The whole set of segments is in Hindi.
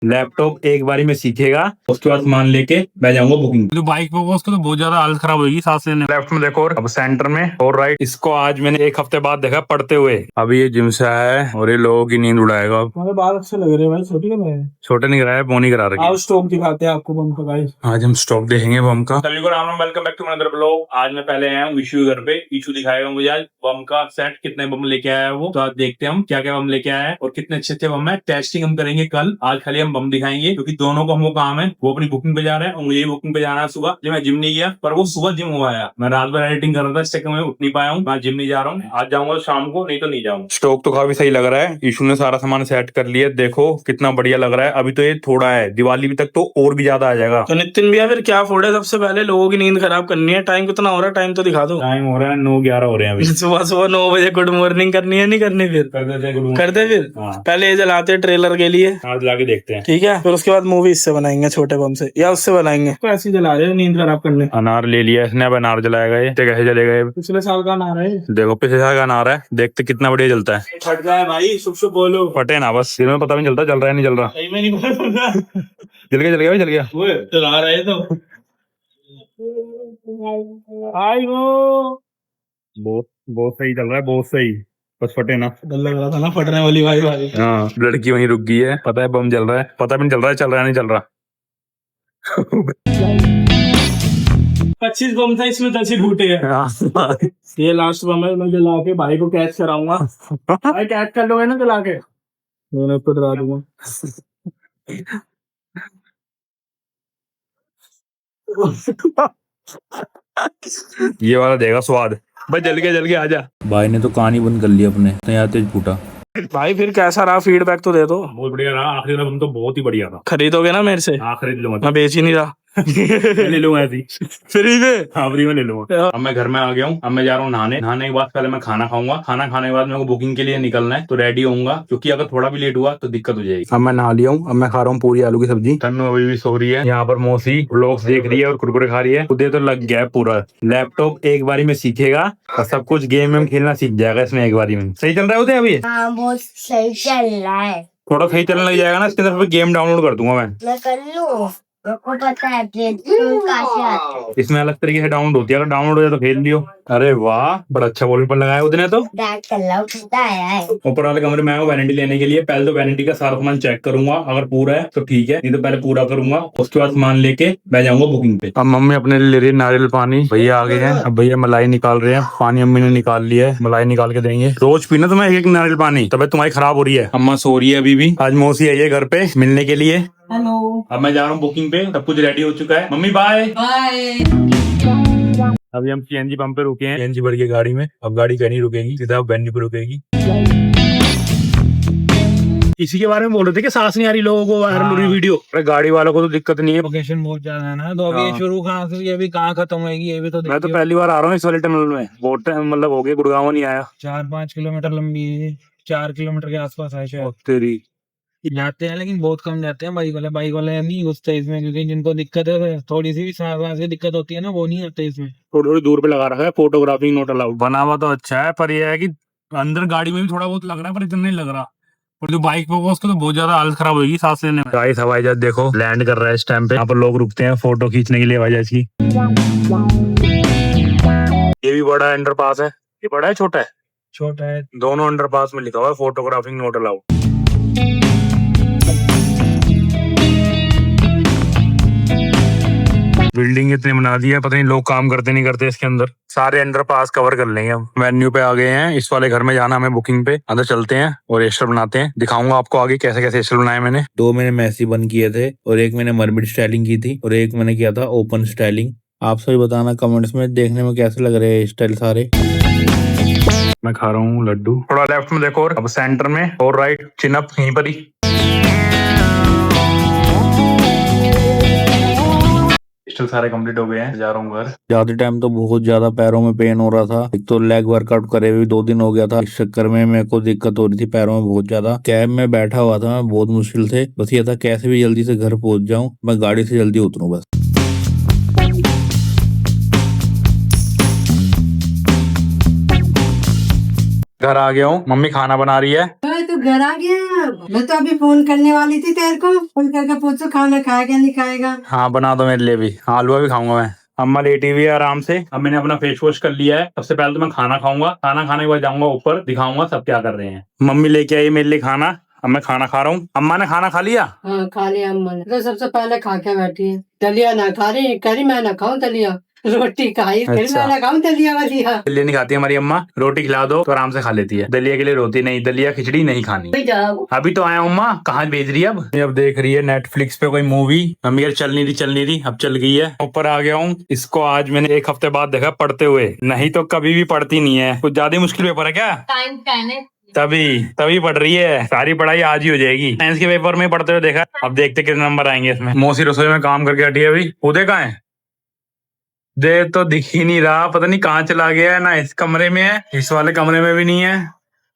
लैपटॉप एक बारी में सीखेगा, उसके बाद मान लेके मैं जाऊंगा बुकिंग। जो बाइक पे होगा उसको तो बहुत ज्यादा हालत खराब होगी सांस लेने। लेफ्ट में देखो, और अब सेंटर में और राइट। इसको आज मैंने एक हफ्ते बाद देखा पढ़ते हुए। अभी ये जिम से आया है और ये लोगों की नींद उड़ाएगा। हमारे बाल अच्छे लग रहे हैं भाई, छोटी कर रहे हैं। छोटे नहीं कराया, बोनी करा रखी। आओ स्टॉक दिखाते हैं आपको बम का गाइस। आज हम स्टॉक देखेंगे बम का। सभी को Ram Ram, welcome back to another blog. आज मैं पहले आया हूँ इशू घर पे। इशू दिखाएगा मुझे आज बम का सेट, कितने बम लेके आया है वो। तो आज देखते हैं हम क्या क्या बम लेके आया है और कितने अच्छे अच्छे बम है। टेस्टिंग हम करेंगे कल, आज खाली हम बम दिखाएंगे क्योंकि दोनों का हमको काम है। वो अपनी बुकिंग पे जा रहा है और मुझे बुकिंग पे जाना है सुबह। जो मैं जिम नहीं गया, पर वो सुबह जिम हुआ है। मैं रात भर एडिटिंग कर रहा था, इस चक्कर में उठ नहीं पाया हूँ। मैं जिम नहीं जा रहा हूँ, आज जाऊंगा तो शाम को, नहीं तो नहीं जाऊंगा। स्टॉक तो काफी सही लग रहा है। इशू ने सारा सामान सेट कर लिया, देखो कितना बढ़िया लग रहा है। अभी तो ये थोड़ा है, दिवाली तक तो और भी ज्यादा आ जाएगा। तो नितिन भैया फिर क्या फोड़ है? सबसे पहले लोगों की नींद खराब करनी है। टाइम कितना हो रहा है? टाइम तो दिखा दो। टाइम हो रहा है 9:11 हो रहे हैं अभी। सुबह सुबह 9 बजे गुड मॉर्निंग करनी है, नहीं करनी? फिर कर देते हैं, कर दे फिर। हाँ। पहले ये जलाते हैं ट्रेलर के लिए, आज लाके देखते हैं। ठीक है? फिर उसके बाद मूवी इससे बनाएंगे, छोटे बम से या उससे बनाएंगे। तो ऐसे ही जला रहे हैं नींद खराब करने। अनार ले लिया इसने, अब अनार जलाएगा ये। कैसे जलेगा ये? पिछले साल का अनार है। देखो पिछले साल का अनार है, देखते कितना बढ़िया जलता है। फट जाए भाई, शुभ शुभ बोलो। फटे ना बस, दिन में पता भी नहीं चलता जल रहा है नहीं जल रहा। सही में नहीं बोलूंगा। जल गया, जल गया भाई, जल गया। वो चला रहे तो आई वो बहुत बहुत सही चल रहा है, बहुत सही। बस फटे ना। डर लग रहा था ना फटने वाली भाई भाई। हाँ, लड़की वहीं रुक गई है। पता है बम जल रहा है, पता भी नहीं चल रहा है चल रहा है नहीं चल रहा। 25 बम था, इसमें 10 ही फूटे हैं। ये लास्ट बम है, मैं जला के भाई को कैच कराऊंगा। भाई कैच कर लोगे ना जला के? मैंने उसको डरा दूंगा। ये वाला देगा स्वाद। भाई जल गया आजा। भाई ने तो कहानी बंद कर ली अपने, तो यहाँ तेज फूटा। भाई फिर कैसा रहा? फीडबैक तो दे दो। बहुत बढ़िया रहा, आखिरी वाला बम तो बहुत ही बढ़िया था। खरीदोगे ना मेरे से? हाँ खरीद लूंगा, मैं बेच ही नहीं रहा। ले लूंगा ऐसी फ्री में। हाँ फ्री में ले लूंगा। अब मैं घर में आ गया हूँ, अब मैं जा रहा हूँ नहाने। नहाने के बाद पहले मैं खाना खाऊंगा, खाना खाने के बाद मेरे को बुकिंग के लिए निकलना है, तो रेडी होऊंगा क्योंकि अगर थोड़ा भी लेट हुआ तो दिक्कत हो जाएगी। अब मैं नहा लिया हूँ, अब मैं खा रहा हूँ पूरी आलू की सब्जी। तन्नू अभी भी सो रही है, यहाँ पर मौसी व्लॉग्स देख रही है और कुरकुरे खा रही है। खुदे तो लग गया है पूरा। लैपटॉप एक बारी में सीखेगा और सब कुछ गेम में खेलना सीख जाएगा इसमें एक बारी में। सही चल रहा है उदय अभी? हाँ बहुत सही चल रहा है। थोड़ा सही चलने लग जाएगा ना, इसके अंदर गेम डाउनलोड कर दूंगा मैं कर लूँ, आपको पता है कहाँ से आते हैं। इसमें अलग तरीके से डाउनलोड होती है, अगर डाउनलोड हो जाए तो खेल लियो। अरे वाह, बड़ा अच्छा वॉलपेपर लगाया उसने तो। बैक कर लो, कितना आया है? ऊपर वाले कमरे में आया हूँ वैनिटी लेने के लिए। पहले तो वैनिटी का सारा सामान चेक करूंगा, अगर पूरा है तो ठीक है, नहीं तो पहले पूरा करूंगा, उसके बाद सामान लेके मैं जाऊंगा बुकिंग पे। अब मम्मी अपने लिए ले रही है नारियल पानी। भैया आ गए हैं, अब भैया मलाई निकाल रहे हैं। पानी अम्मी ने निकाल लिया है, मलाई निकाल के देंगे। रोज पीना तुम्हें एक नारियल पानी, तबीयत तुम्हारी खराब हो रही है। अम्मा सो रही है अभी भी। आज मौसी आई है घर पे मिलने के लिए। हेलो। अब मैं जा रहा हूँ बुकिंग पे, सब कुछ रेडी हो चुका है। Mummy bye bye. अभी हम सीएनजी पंप पे रुके हैं, सीएनजी भर के गाड़ी में। अब गाड़ी कहीं नहीं रुकेगी, सीधा वेन्यू पे रुकेगी। इसी के बारे में बोल रहे थे कि सांस नहीं आ रही लोगों को, वायरल हो रही वीडियो। अरे गाड़ी वालों को तो दिक्कत नहीं है, लोकेशन बहुत ज्यादा है ना, तो अभी ये शुरू कहाँ से, ये भी कहाँ खत्म होगी, ये भी तो मैं तो पहली बार आ रहा हूँ इस वाले टनल में। बहुत टाइम मतलब हो गया, गुड़गांव नहीं आया। 4-5 किलोमीटर लंबी है, 4 किलोमीटर के आसपास है शायद। तेरी जाते हैं लेकिन बहुत कम जाते हैं बाइक वाले नहीं घुसते इसमें, क्योंकि जिनको दिक्कत है, थोड़ी सी भी सांस की दिक्कत होती है ना, वो नहीं आते इसमें। थोड़ी थोड़ी दूर पे लगा रखा है, फोटोग्राफी नोट अलाउड। बना हुआ तो अच्छा है, पर यह है कि अंदर गाड़ी में भी थोड़ा बहुत लग रहा है, पर इतना नहीं लग रहा। और जो बाइक पे होगा उसको तो बहुत ज्यादा हालत खराब होगी सांस लेने में। गाइस हवाई जहाज देखो लैंड कर रहा है इस टाइम पे। यहाँ पर लोग रुकते हैं फोटो खींचने के लिए हवाई जहाज की। ये भी बड़ा अंडरपास है। ये बड़ा है छोटा है? छोटा है। दोनों अंडरपास में लिखा हुआ है फोटोग्राफिंग नोट अलाउड। बिल्डिंग इतने बना दी है, पता नहीं लोग काम करते नहीं करते इसके अंदर। सारे अंडरपास कवर कर लेंगे हम। वेन्यू पे आ गए हैं, इस वाले घर में जाना हमें बुकिंग पे। अंदर चलते हैं और एस्टर बनाते हैं। दिखाऊंगा आपको आगे कैसे कैसे एस्टर बनाए मैंने। 2 मैंने मैसी बन किए थे और एक मैंने मरमिड स्टाइलिंग की थी और एक मैंने किया था ओपन स्टाइलिंग। आप सभी बताना कमेंट्स में देखने में कैसे लग रहे हैं स्टाइल सारे। मैं खा रहा हूँ लड्डू। थोड़ा लेफ्ट में देखो, और अब सेंटर में और राइट चिनअप यहीं पर ही। सारे कंप्लीट हो गए हैं, जा रहा हूँ घर। जाते टाइम तो बहुत ज्यादा पैरों में पेन हो रहा था। एक तो लेग वर्कआउट करे हुए 2 दिन हो गया था, इस चक्कर में मेरे को दिक्कत हो रही थी पैरों में बहुत ज्यादा। कैब में बैठा हुआ था मैं बहुत मुश्किल से, बस ये था कैसे भी जल्दी से घर पहुंच जाऊं, मैं गाड़ी से जल्दी उतरूं बस। घर आ गया हूँ, मम्मी खाना बना रही है। अरे तू घर आ गया। मैं तो अभी फोन करने वाली थी तेरे को, फोन करके पूछो खाना खाएगा नहीं खाएगा। हाँ बना दो मेरे लिए भी, हाँ हलवा भी खाऊंगा मैं। अम्मा लेटी हुई है आराम से। अब मैंने अपना फेस वॉश कर लिया है। सबसे पहले तो मैं खाना खाऊंगा, खाना खाने के बाद जाऊंगा ऊपर, दिखाऊंगा सब क्या कर रहे हैं। मम्मी लेके आई मेरे लिए खाना, अब मैं खाना खा रहा हूँ। अम्मा ने खाना खा लिया? हाँ खा लिया अम्मा ने, तो सबसे पहले खा के बैठी है। दलिया ना खा रही, कह रही मैं ना खाऊं दलिया, रोटी खाई फिर अच्छा। मैं ना खाऊं दलिया वालिया। दलिया नहीं खाती हमारी अम्मा, रोटी खिला दो तो आराम से खा लेती है। दलिया के लिए रोती नहीं, दलिया खिचड़ी नहीं खानी। अभी तो आया हूँ अम्मा, कहाँ भेज रही है अब? ये अब देख रही है नेटफ्लिक्स पे कोई मूवी। मम्मी यार चल नहीं थी, अब चल गई है। ऊपर आ गया हूँ। इसको आज मैंने 1 हफ्ते बाद देखा पढ़ते हुए, नहीं तो कभी भी पढ़ती नहीं है। कुछ ज्यादा मुश्किल पेपर है क्या? टाइम 10 है। तभी पढ़ रही है। सारी पढ़ाई आज ही हो जाएगी। साइंस के पेपर में पढ़ते हुए देखा, अब देखते कितने नंबर आएंगे इसमें। मौसी रसोई में काम करके हटी है अभी। उदय कहाँ है? दे तो दिख ही नहीं रहा, पता नहीं कहाँ चला गया है। ना इस कमरे में है, इस वाले कमरे में भी नहीं है,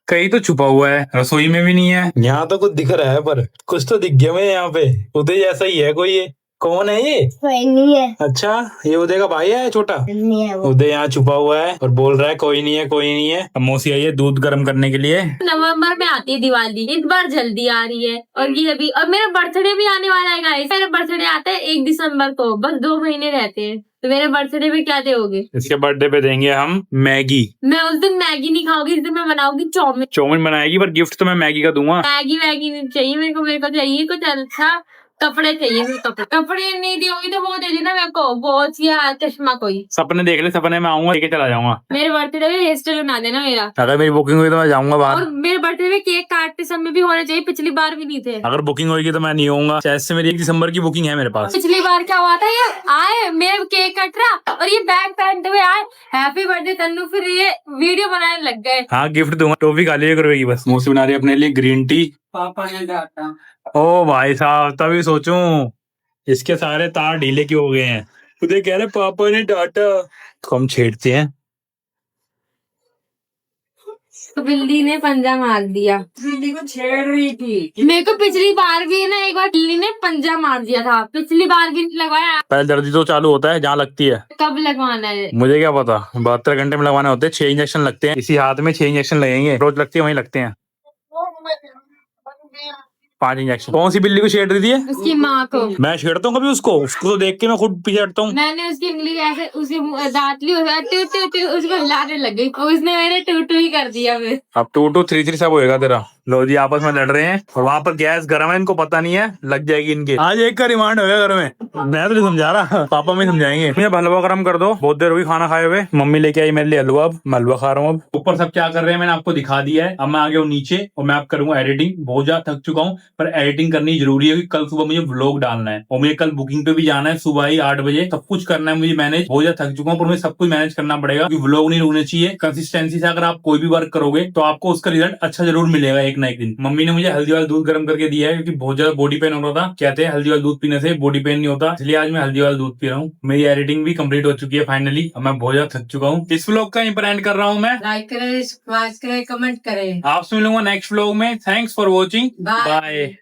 कहीं तो छुपा हुआ है। रसोई में भी नहीं है। यहाँ तो कुछ दिख रहा है, पर कुछ तो दिख गया मुझे यहाँ पे। उदय जैसा ही है कोई। ये कौन है ये? कोई नहीं है। अच्छा, ये उदय का भाई है छोटा? नहीं है वो। उदय यहाँ छुपा हुआ है और बोल रहा है कोई नहीं है कोई नहीं है। अब मौसी आई है दूध गर्म करने के लिए। नवंबर में आती है दिवाली, इस बार जल्दी आ रही है। और ये अभी, और मेरा बर्थडे भी आने वाला है गाइस। मेरा बर्थडे आता है 1 दिसंबर को, बस 2 महीने रहते हैं। तो मेरे बर्थडे पे क्या दोगे? इसके बर्थडे पे देंगे हम मैगी। मैं उस दिन मैगी नहीं खाऊंगी, इस दिन मैं बनाऊंगी चाउमीन। चाउमीन बनाएगी, पर गिफ्ट तो मैं मैगी का दूंगा। मैगी वैगी नहीं चाहिए मेरे को चाहिए कुछ अच्छा। कपड़े चाहिए मेरे को, कपड़े नहीं दोगी तो वो दे देना मेरे को, वॉच या चश्मा कोई। सपने देख ले, सपने में आऊंगा लेके चला जाऊंगा। मेरे बर्थडे पे हेयर स्टाइल बना देना मेरा। अगर मेरी बुकिंग हुई तो मैं जाऊंगा बाहर। और मेरे बर्थडे में केक काटते समय भी होने चाहिए, पिछली बार भी नहीं थे। अगर बुकिंग होगी तो मैं नहीं होऊंगा। जैसे मेरी 1 दिसंबर की बुकिंग है मेरे पास। पिछली बार क्या हुआ था, ये आए मेरे केक कट रहा और ये बैग पहनते हुए आए हैप्पी बर्थडे तन्नू, फिर ये वीडियो बनाने लग गए। हाँ गिफ्ट दूंगा, टॉफी खा लिया करोगी बस। मौसी बना रही है अपने लिए ग्रीन टी। पापा ने डांटा। ओ भाई साहब, तभी सोचूं इसके सारे तार ढीले क्यों हो गए हैं। उदय कह रहे पापा ने डांटा, तो हम छेड़ते हैं। तो बिल्ली ने पंजा मार दिया। बिल्ली को छेड़ रही थी। मेरे को पिछली बार भी ना एक बार बिल्ली ने पंजा मार दिया था, पिछली बार भी नहीं लगवाया। पहले दर्दी तो चालू होता है जहाँ लगती है। कब लगवाना है? मुझे क्या पता, 72 घंटे में लगवाने होते हैं। 6 इंजेक्शन लगते हैं, इसी हाथ में 6 इंजेक्शन लगेंगे। रोज लगती है वहीं लगते हैं 5 इंजेक्शन। कौन सी बिल्ली को छेड़ रही थी? उसकी माँ को। मैं छेड़ता हूँ कभी उसको तो देख के मैं खुद पीछे हटता हूँ। मैंने उसकी उंगली ऐसे उसके दांत ली, उसको हिलाने लग गई, उसने मेरे टू ही कर दिया। फिर अब 2 2 3 3 सब होएगा तेरा। लो जी आपस में लड़ रहे हैं और वहाँ पर गैस गर्म है, इनको पता नहीं है, लग जाएगी इनके। आज एक का रिमांड होगा घर में। मैं तो नहीं समझा रहा, पापा में समझाएंगे। मुझे हलवा गर्म कर दो, बहुत देर हुई खाना खाए हुए। मम्मी लेके आई मेरे लिए हलवा, अब मैं हलवा खा रहा हूँ। अब ऊपर सब क्या कर रहे हैं मैंने आपको दिखा दिया है। अब मैं आ गया हूँ नीचे और मैं अब करूंगा एडिटिंग। बहुत ज्यादा थक चुका हूँ, पर एडिटिंग करनी जरूरी है क्योंकि कल सुबह मुझे व्लॉग डालना है और मुझे कल बुकिंग पे भी जाना है सुबह ही 8 बजे। सब कुछ करना है मुझे मैनेज। बहुत ज्यादा थक चुका हूँ, पर मुझे सब कुछ मैनेज करना पड़ेगा क्योंकि व्लॉग नहीं रुकने चाहिए। कंसिस्टेंसी से अगर आप कोई भी वर्क करोगे तो आपको उसका रिजल्ट अच्छा जरूर मिलेगा एक ना एक दिन। मम्मी ने मुझे हल्दी वाला दूध गर्म करके दिया है क्योंकि बहुत ज्यादा बॉडी पेन हो रहा था। कहते हैं हल्दी वाला दूध पीने से बॉडी पेन नहीं होता, इसलिए आज मैं हल्दी वाला दूध पी रहा हूँ। मेरी एडिटिंग भी कंप्लीट हो चुकी है फाइनली। अब मैं बहुत ज्यादा थक चुका हूँ। इस व्लॉग का यहीं पर एंड कर रहा हूँ मैं। लाइक करें, सब्सक्राइब करें, कमेंट करें। आपसे मिलूंगा नेक्स्ट व्लॉग में। Thanks for watching, Bye. Bye.